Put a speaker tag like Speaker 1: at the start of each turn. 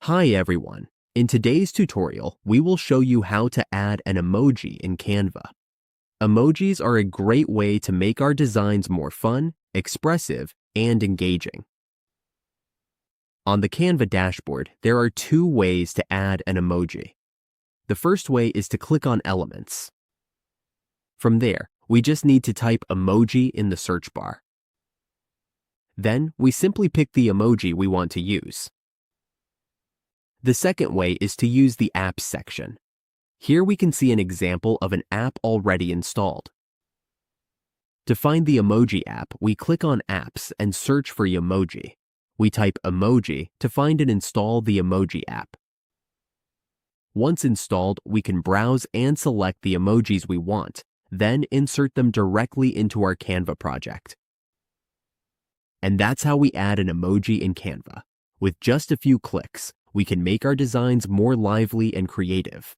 Speaker 1: Hi everyone. In today's tutorial, we will show you how to add an emoji in Canva. Emojis are a great way to make our designs more fun, expressive, and engaging. On the Canva dashboard, there are two ways to add an emoji. The first way is to click on Elements. From there, we just need to type emoji in the search bar. Then, we simply pick the emoji we want to use. The second way is to use the Apps section. Here we can see an example of an app already installed. To find the Emoji app, we click on Apps and search for Emoji. We type Emoji to find and install the Emoji app. Once installed, we can browse and select the emojis we want, then insert them directly into our Canva project. And that's how we add an emoji in Canva. With just a few clicks, we can make our designs more lively and creative.